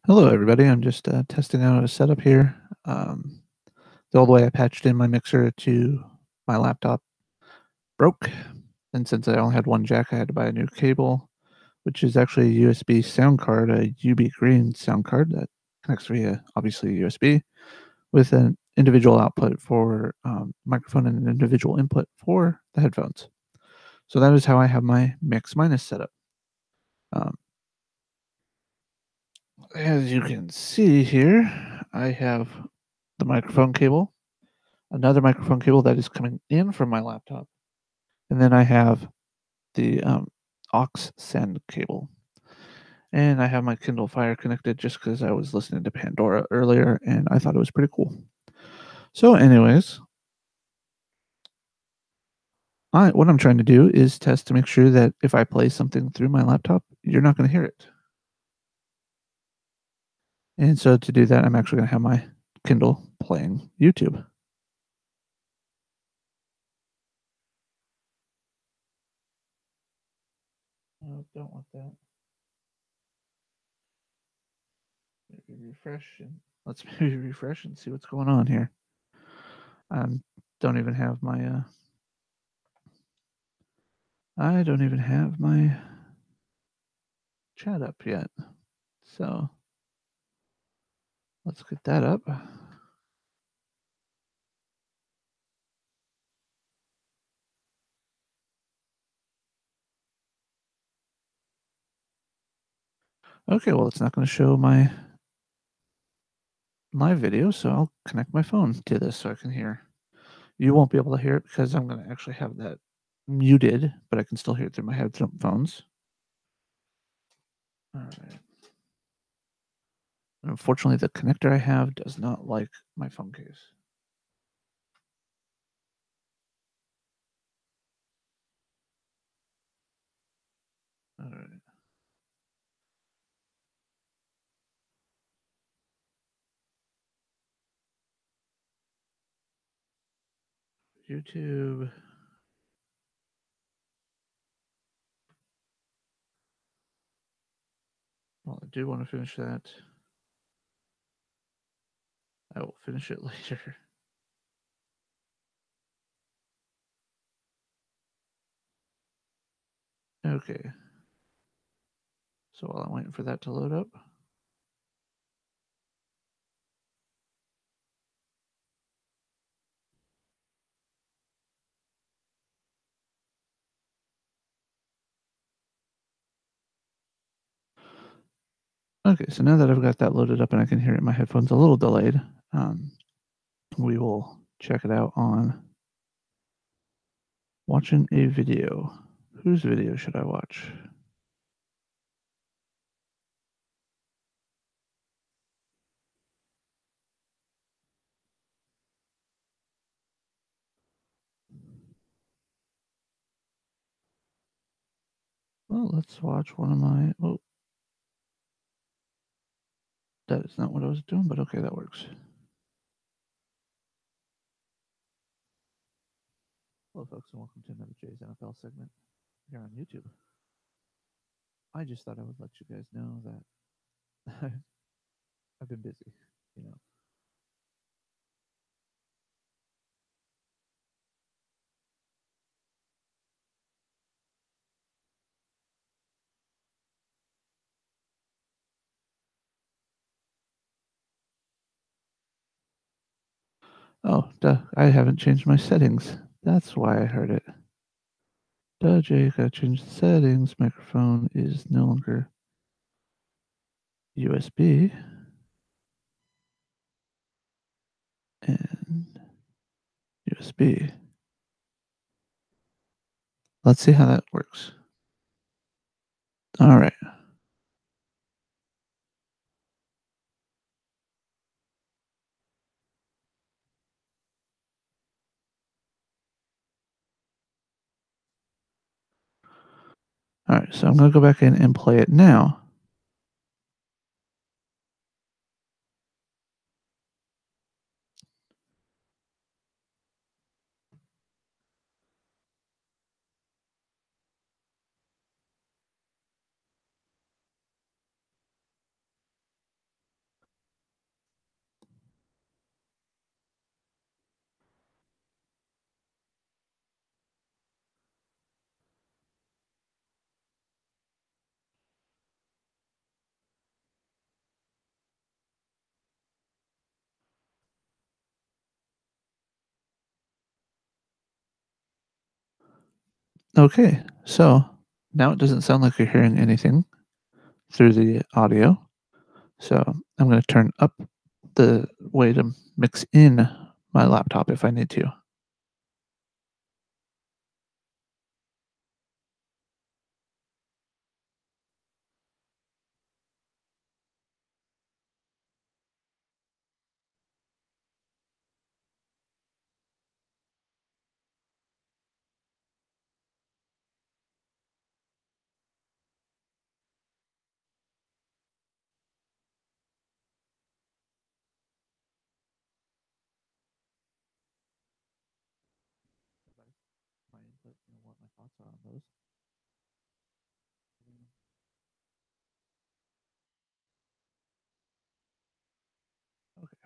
Hello, everybody. I'm just testing out a setup here. The old way I patched in my mixer to my laptop broke, and since I only had one jack, I had to buy a new cable, which is actually a USB sound card, a UB Green sound card that connects via obviously USB with an individual output for microphone and an individual input for the headphones. So that is how I have my Mix Minus set up. Um, as you can see here, I have the microphone cable, another microphone cable that is coming in from my laptop, and then I have the aux send cable. And I have my Kindle Fire connected just because I was listening to Pandora earlier and I thought it was pretty cool. So, anyways, what I'm trying to do is test to make sure that if I play something through my laptop, you're not going to hear it. And so to do that, I'm actually going to have my Kindle playing YouTube. Oh, don't want that. Maybe refresh and let's maybe refresh and see what's going on here. Don't even have my I don't even have my chat up yet. So let's get that up. Okay, well, it's not going to show my live video, so I'll connect my phone to this so I can hear. You won't be able to hear it because I'm going to actually have that muted, but I can still hear it through my headphones. All right. Unfortunately, the connector I have does not like my phone case. All right. YouTube. Well, I do want to finish that. I will finish it later. Okay. So while I'm waiting for that to load up. Okay, so now that I've got that loaded up and I can hear it in my headphones, a little delayed, we will check it out on watching a video. Whose video should I watch? Well, let's watch one of my. Oh, that is not what I was doing, but okay, that works. Hello, folks, and welcome to another Jay's NFL segment here on YouTube. I just thought I would let you guys know that I've been busy, you know. Oh, duh, I haven't changed my settings. That's why I heard it. Duh, Jay, gotta change the settings. Microphone is no longer USB. And USB. Let's see how that works. All right. All right. So I'm going to go back in and play it now. Okay, so now it doesn't sound like you're hearing anything through the audio. So I'm going to turn up the way to mix in my laptop if I need to. My input, what my thoughts are on those. Okay.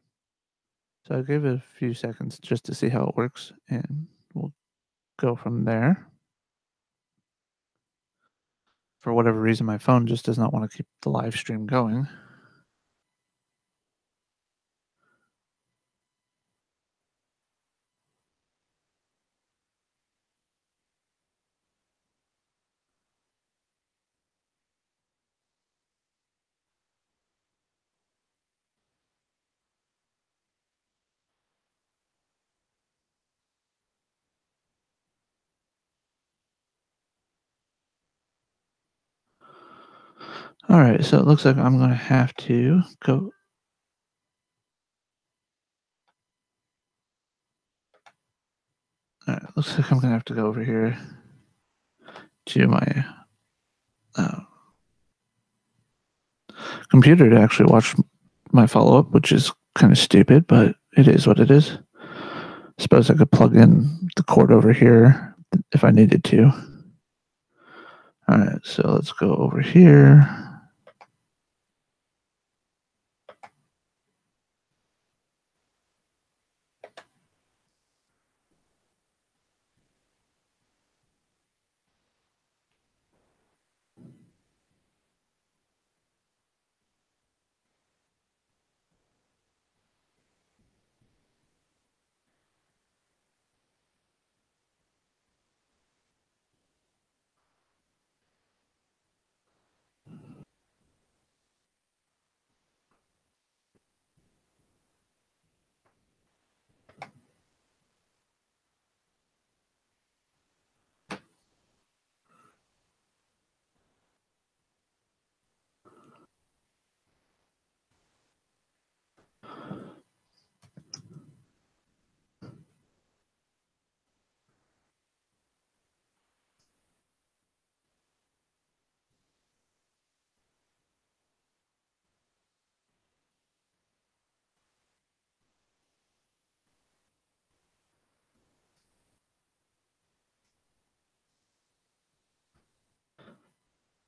So I gave it a few seconds just to see how it works, and we'll go from there. For whatever reason, my phone just does not want to keep the live stream going. All right, so it looks like I'm going to have to go. All right, looks like I'm going to have to go over here to my uh, computer to actually watch my follow up, which is kind of stupid, but it is what it is. Suppose I could plug in the cord over here if I needed to. All right, so let's go over here.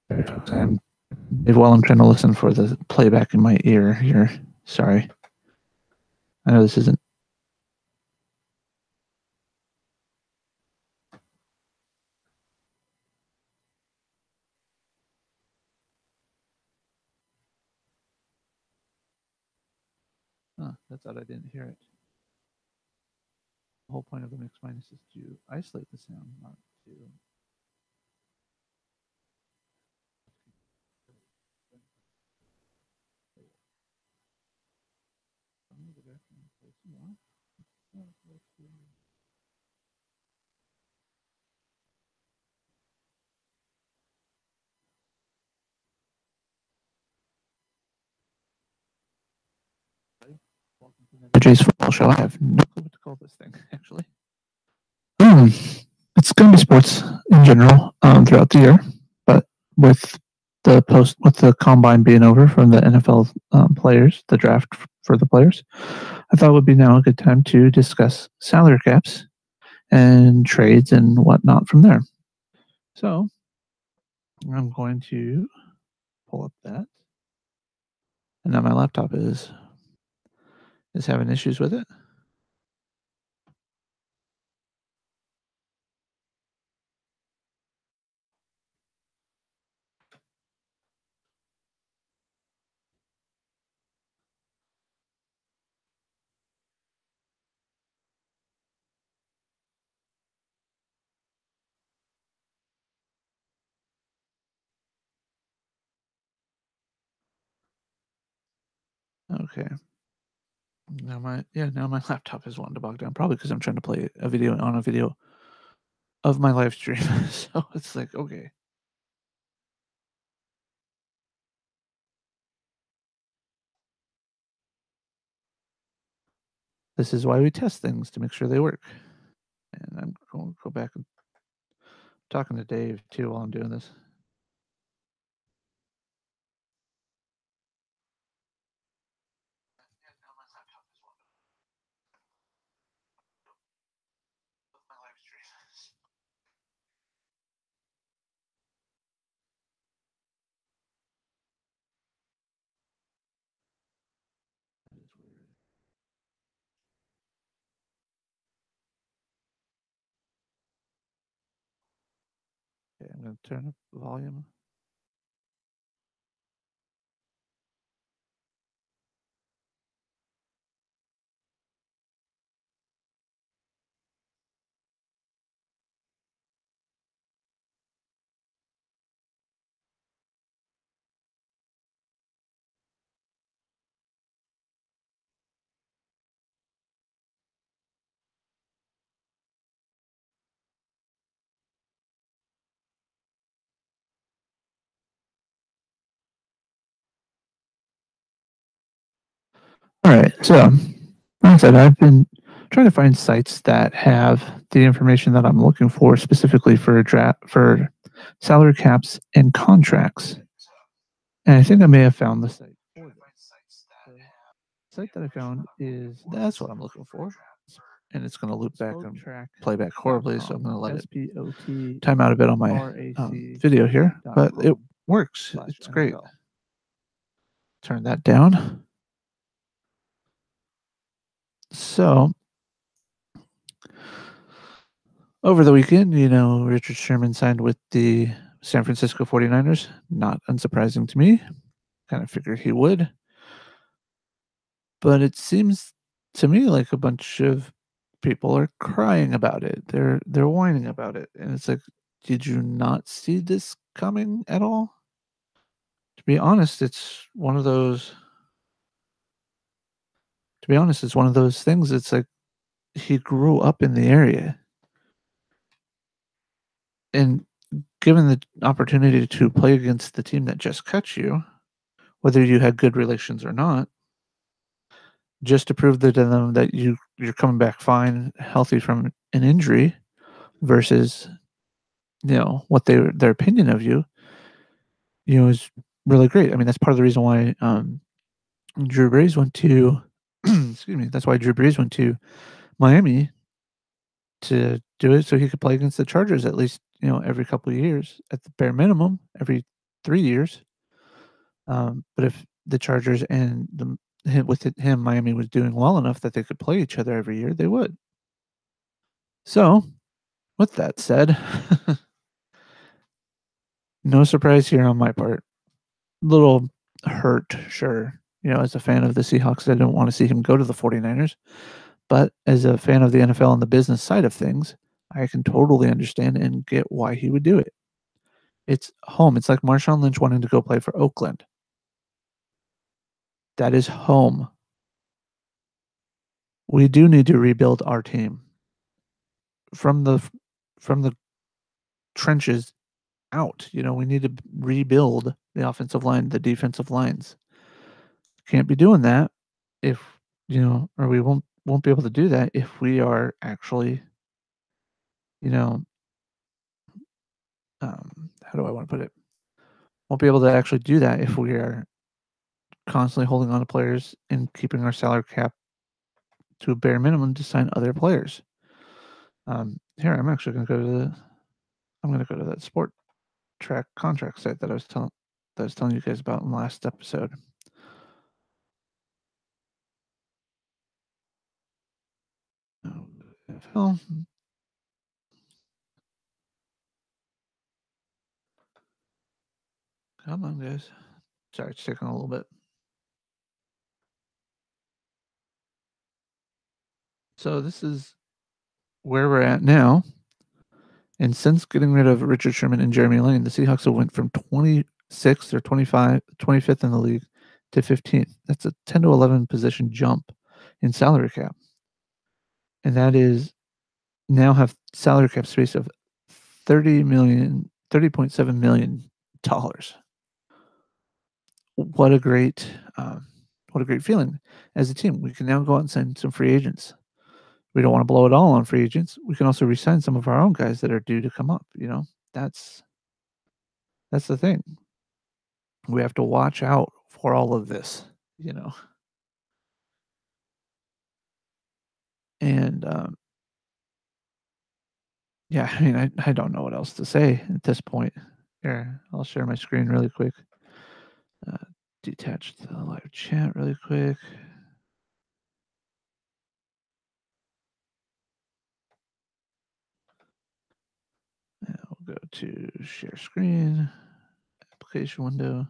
And while I'm trying to listen for the playback in my ear here, sorry. I know this isn't. That's odd. I didn't hear it. The whole point of the mix minus is to isolate the sound, not to. The Jay's Football Show. I have no clue what to call this thing, actually. It's going to be sports in general throughout the year, but with the combine being over from the NFL players, the draft for the players, I thought it would be now a good time to discuss salary caps and trades and whatnot from there. So I'm going to pull up that, and now my laptop is having issues with it. Okay. Now my laptop is wanting to bog down, probably because 'cause I'm trying to play a video of my live stream. So it's like, okay. This is why we test things to make sure they work. And I'm going to go back and talking to Dave too while I'm doing this. Okay, I'm going to turn up the volume. All right. So, like I said, I've been trying to find sites that have the information that I'm looking for specifically for for salary caps and contracts. And I think I may have found the site. The site that I found is that's what I'm looking for. And it's going to loop back and play back horribly, so I'm going to let it time out a bit on my video here. But it works. It's great. Turn that down. So, over the weekend, Richard Sherman signed with the San Francisco 49ers. Not unsurprising to me. Kind of figured he would. But it seems to me like a bunch of people are crying about it. They're whining about it. And it's like, did you not see this coming at all? To be honest, it's one of those things. It's like he grew up in the area. And given the opportunity to play against the team that just cut you, whether you had good relations or not, just to prove to them that you're coming back fine, healthy from an injury, versus what their opinion of you, is really great. I mean, that's part of the reason why Drew Brees went to excuse me. That's why Drew Brees went to Miami to do it, so he could play against the Chargers at least every couple of years, at the bare minimum every 3 years. But if the Chargers and him, Miami was doing well enough that they could play each other every year, they would. So, with that said, no surprise here on my part. Little hurt, sure. As a fan of the Seahawks, I don't want to see him go to the 49ers. But as a fan of the NFL and the business side of things, I can totally understand and get why he would do it. It's home. It's like Marshawn Lynch wanting to go play for Oakland. That is home. We do need to rebuild our team from the trenches out. We need to rebuild the offensive line, the defensive lines. Can't be doing that if or we won't be able to do that if we are actually, how do I want to put it? Won't be able to actually do that if we are constantly holding on to players and keeping our salary cap to a bare minimum to sign other players. Here I'm actually going to go to that Sport Track contract site that I was telling you guys about in the last episode. Well, come on, guys. Sorry, it's taking a little bit. So this is where we're at now. And since getting rid of Richard Sherman and Jeremy Lane, the Seahawks have went from 26th or 25th in the league to 15th. That's a 10 to 11 position jump in salary cap. And that is now have salary cap space of $30.7 million. What a great feeling as a team. We can now go out and sign some free agents. We don't want to blow it all on free agents. We can also re-sign some of our own guys that are due to come up. That's the thing. We have to watch out for all of this. And yeah, I mean, I don't know what else to say at this point. Here, I'll share my screen really quick. Detach the live chat really quick. And we'll go to share screen, application window.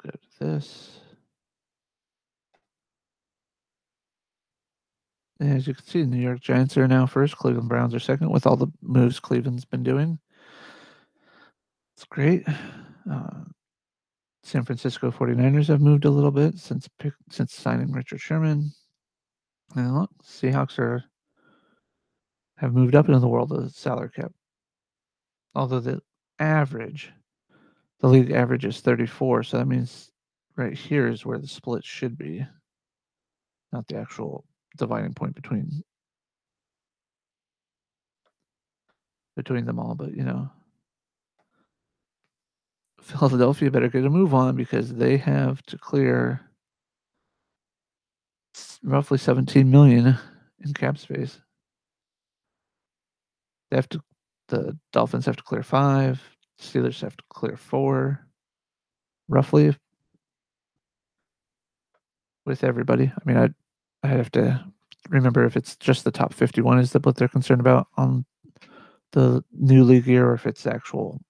Go to this. And as you can see, New York Giants are now first. Cleveland Browns are second with all the moves Cleveland's been doing. It's great. San Francisco 49ers have moved a little bit since signing Richard Sherman. And look, Seahawks have moved up into the world of the salary cap. Although the league average is 34, so that means right here is where the split should be, not the actual dividing point between them all. But Philadelphia better get a move on because they have to clear roughly 17 million in cap space. The Dolphins have to clear 5, Steelers have to clear 4, roughly, with everybody. I mean, I'd have to remember if it's just the top 51 is what they're concerned about on the new league year, or if it's actual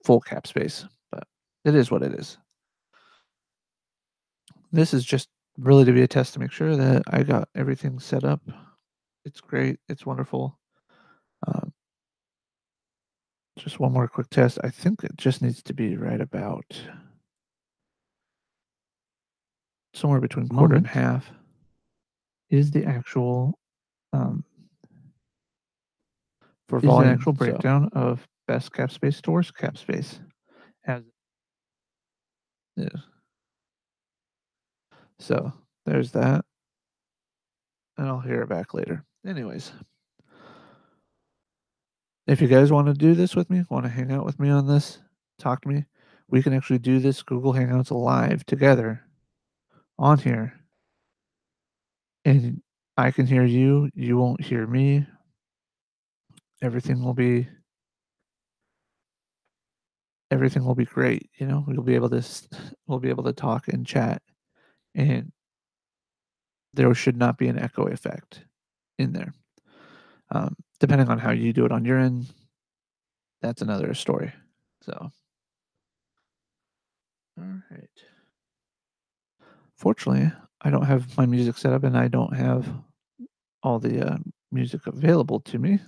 full cap space. But it is what it is. This is just really to be a test to make sure that I got everything set up. It's great. It's wonderful. Just one more quick test. I think it just needs to be right about somewhere between quarter and half is the actual for volume. Actual breakdown of best cap space to worst cap space. So there's that. And I'll hear it back later. Anyways, if you guys want to do this with me, want to hang out with me on this, talk to me, we can actually do this Google Hangouts live together on here. And I can hear you, you won't hear me. Everything will be great. We'll be able to talk and chat, and there should not be an echo effect in there. Depending on how you do it on your end, that's another story. So, all right. Fortunately, I don't have my music set up, and I don't have all the music available to me.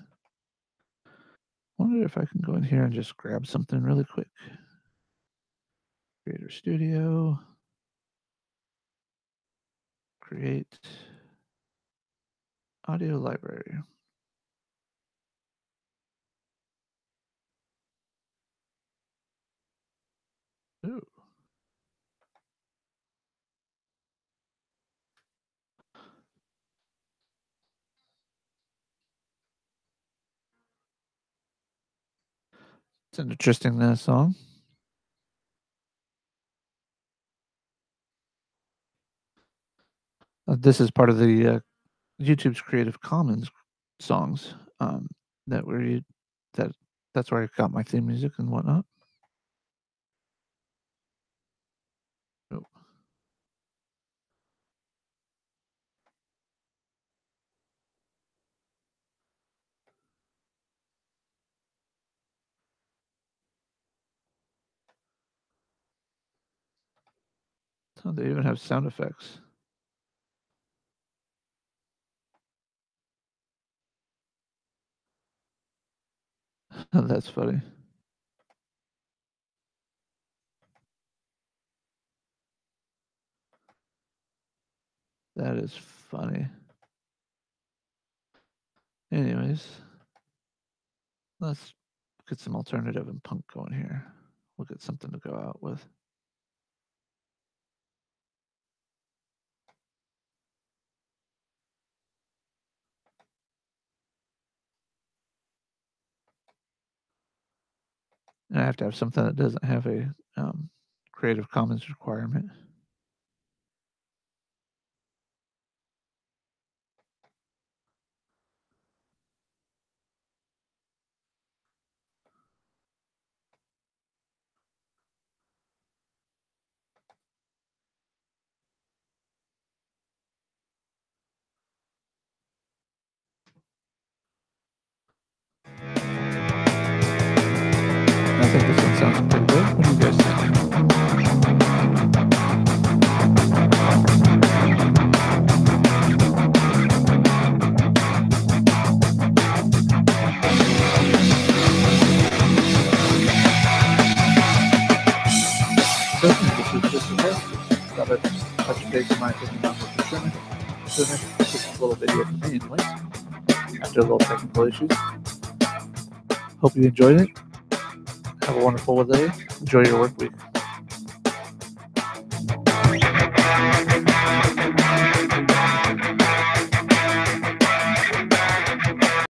Wonder if I can go in here and just grab something really quick. Creator Studio. Create audio library. Ooh. It's an interesting song. This is part of the YouTube's Creative Commons songs that's where I got my theme music and whatnot. Oh. Oh, they even have sound effects. That's funny. That is funny. Anyways, let's get some alternative and punk going here. We'll get something to go out with. And I have to have something that doesn't have a Creative Commons requirement. I think this one sounds pretty good. What do you guys think? Thought I'd touch base in my opinion on what the Sooner. This is a little video for me anyways, after a little technical issues. Hope you enjoyed it. Have a wonderful day. Enjoy your work week.